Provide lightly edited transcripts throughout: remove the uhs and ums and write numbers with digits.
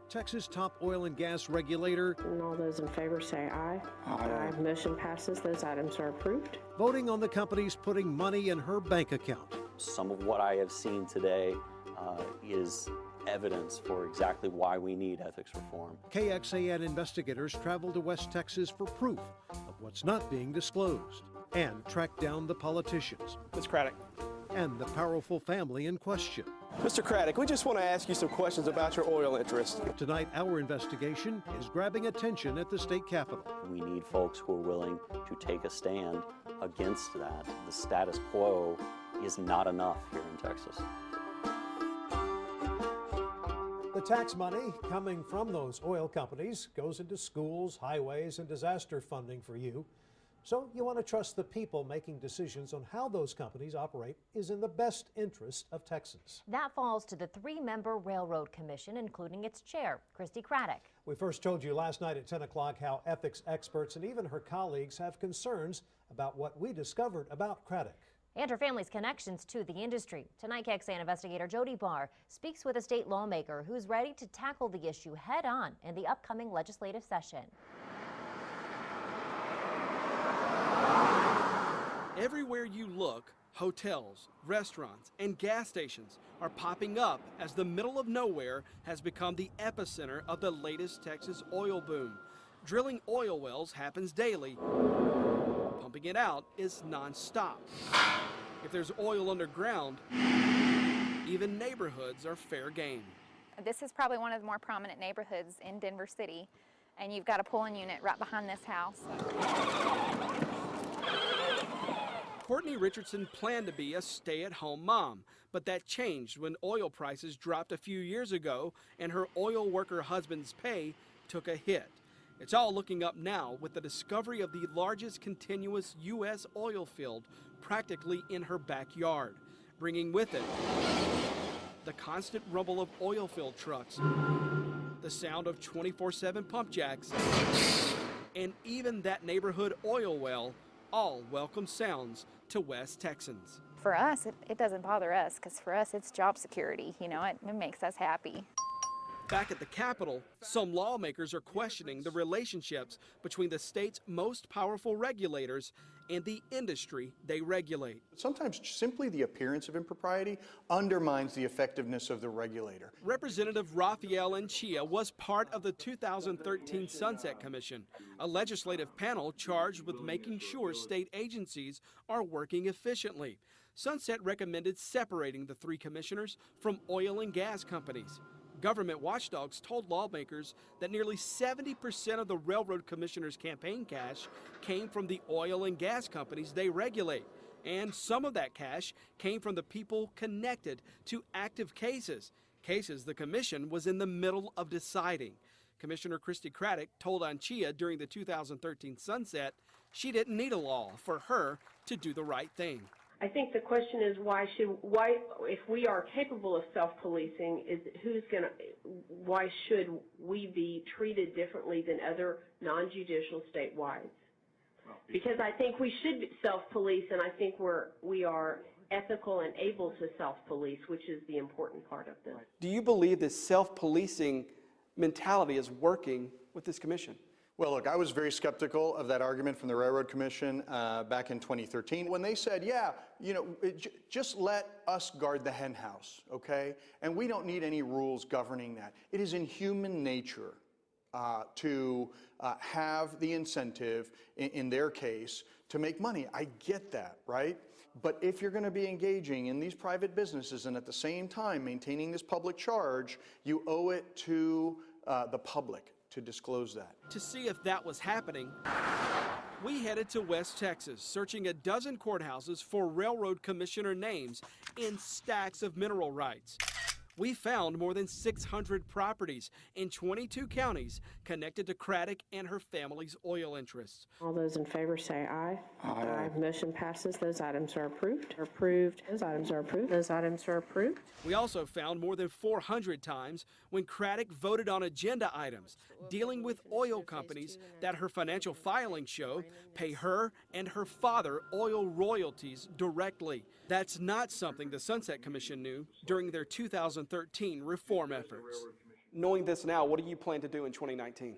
Texas top oil and gas regulator. And all those in favor say aye. Aye. Motion passes. Those items are approved. Voting on the companies putting money in her bank account. Some of what I have seen today is evidence for exactly why we need ethics reform. KXAN investigators travel to West Texas for proof of what's not being disclosed and track down the politicians. Ms. Craddick. And the powerful family in question. Mr. Craddick, we just want to ask you some questions about your oil interest. Tonight, our investigation is grabbing attention at the state capitol. We need folks who are willing to take a stand against that. The status quo is not enough here in Texas. The tax money coming from those oil companies goes into schools, highways, and disaster funding for you. So you want to trust the people making decisions on how those companies operate is in the best interest of Texans. That falls to the three-member Railroad Commission, including its chair, Christi Craddick. We first told you last night at 10 o'clock how ethics experts and even her colleagues have concerns about what we discovered about Craddick. And her family's connections to the industry. Tonight, KXAN investigator Jody Barr speaks with a state lawmaker who's ready to tackle the issue head-on in the upcoming legislative session. Everywhere you look, hotels, restaurants, and gas stations are popping up as the middle of nowhere has become the epicenter of the latest Texas oil boom. Drilling oil wells happens daily. Pumping it out is non-stop. If there's oil underground, even neighborhoods are fair game. This is probably one of the more prominent neighborhoods in Denver City, and you've got a pulling unit right behind this house. Courtney Richardson planned to be a stay-at-home mom, but that changed when oil prices dropped a few years ago and her oil worker husband's pay took a hit. It's all looking up now with the discovery of the largest continuous U.S. oil field practically in her backyard, bringing with it the constant rumble of oil field trucks, the sound of 24/7 pump jacks, and even that neighborhood oil well, all welcome sounds to West Texans. For us, it doesn't bother us, because for us it's job security. You know, it makes us happy. Back at the Capitol, some lawmakers are questioning the relationships between the state's most powerful regulators and the industry they regulate. Sometimes simply the appearance of impropriety undermines the effectiveness of the regulator. Representative Raphael Anchia was part of the 2013 Sunset Commission, a legislative panel charged with making sure state agencies are working efficiently. Sunset recommended separating the three commissioners from oil and gas companies. Government watchdogs told lawmakers that nearly 70% of the Railroad Commissioner's campaign cash came from the oil and gas companies they regulate. And some of that cash came from the people connected to active cases the commission was in the middle of deciding. Commissioner Christi Craddick told Anchia during the 2013 Sunset she didn't need a law for her to do the right thing. I think the question is why, if we are capable of self-policing, why should we be treated differently than other non-judicial statewide? Because I think we should self-police, and I think we are ethical and able to self-police, which is the important part of this. Do you believe this self-policing mentality is working with this commission? Well, look, I was very skeptical of that argument from the Railroad Commission back in 2013 when they said, yeah, you know, just let us guard the hen house, okay? And we don't need any rules governing that. It is in human nature to have the incentive, in their case, to make money. I get that, right? But if you're going to be engaging in these private businesses and at the same time maintaining this public charge, you owe it to the public to disclose that. To see if that was happening, we headed to West Texas, searching a dozen courthouses for Railroad Commissioner names in stacks of mineral rights. We found more than 600 properties in 22 counties connected to Craddick and her family's oil interests. All those in favor say aye. Aye. Motion passes. Those items are approved. Approved. Those items are approved. Those items are approved. We also found more than 400 times when Craddick voted on agenda items dealing with oil companies that her financial filings show pay her and her father oil royalties directly. That's not something the Sunset Commission knew during their 2013 reform efforts. Knowing this now, what do you plan to do in 2019?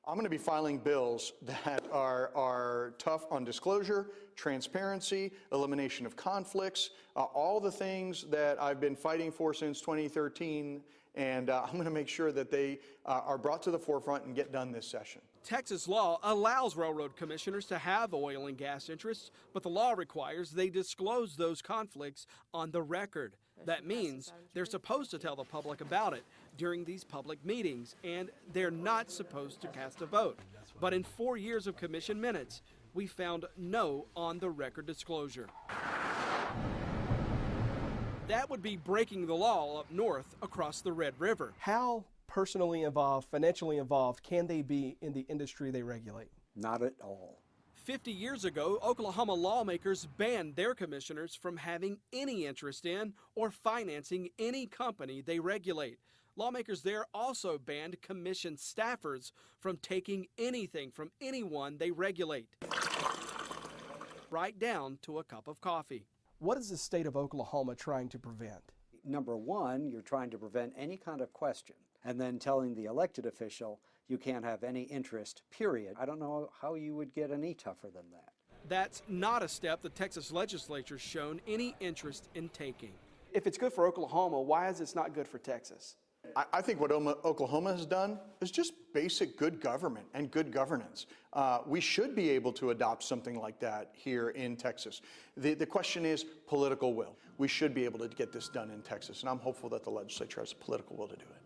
I'm going to be filing bills that are tough on disclosure, transparency, elimination of conflicts, all the things that I've been fighting for since 2013, and I'm going to make sure that they are brought to the forefront and get done this session. Texas law allows railroad commissioners to have oil and gas interests, but the law requires they disclose those conflicts on the record. That means they're supposed to tell the public about it during these public meetings, and they're not supposed to cast a vote. But in 4 years of commission minutes, we found no on-the-record disclosure. That would be breaking the law up north across the Red River. How personally involved, financially involved can they be in the industry they regulate? Not at all. 50 years ago, Oklahoma lawmakers banned their commissioners from having any interest in or financing any company they regulate. Lawmakers there also banned commission staffers from taking anything from anyone they regulate, right down to a cup of coffee. What is the state of Oklahoma trying to prevent? Number one, you're trying to prevent any kind of question, and then telling the elected official you can't have any interest, period. I don't know how you would get any tougher than that. That's not a step the Texas legislature's shown any interest in taking. If it's good for Oklahoma, why is it not good for Texas? I think what Oklahoma has done is just basic good government and good governance. We should be able to adopt something like that here in Texas. The question is political will. We should be able to get this done in Texas, and I'm hopeful that the legislature has a political will to do it.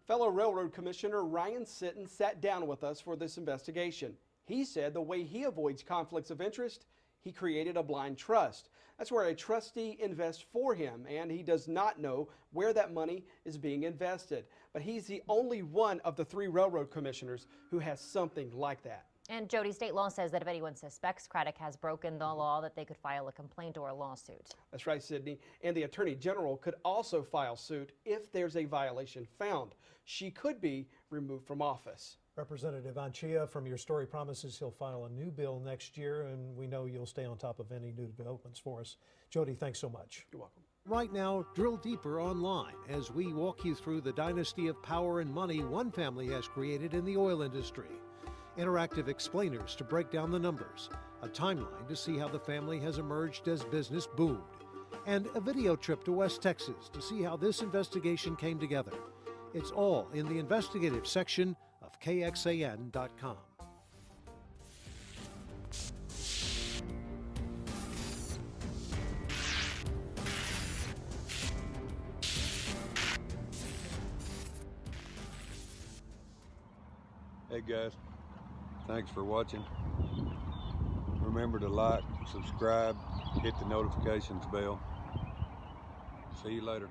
Fellow Railroad Commissioner Ryan Sitton sat down with us for this investigation. He said the way he avoids conflicts of interest, he created a blind trust. That's where a trustee invests for him, and he does not know where that money is being invested. But he's the only one of the 3 railroad commissioners who has something like that. And Jody, state law says that if anyone suspects Craddick has broken the law, that they could file a complaint or a lawsuit. That's right, Sydney. And the Attorney General could also file suit if there's a violation found. She could be removed from office. Representative Anchia, from your story, promises he'll file a new bill next year, and we know you'll stay on top of any new developments for us. Jody, thanks so much. You're welcome. Right now, drill deeper online as we walk you through the dynasty of power and money one family has created in the oil industry. Interactive explainers to break down the numbers, a timeline to see how the family has emerged as business boomed, and a video trip to West Texas to see how this investigation came together. It's all in the investigative section of KXAN.com. Hey guys, thanks for watching. Remember to like, subscribe, hit the notifications bell. See you later.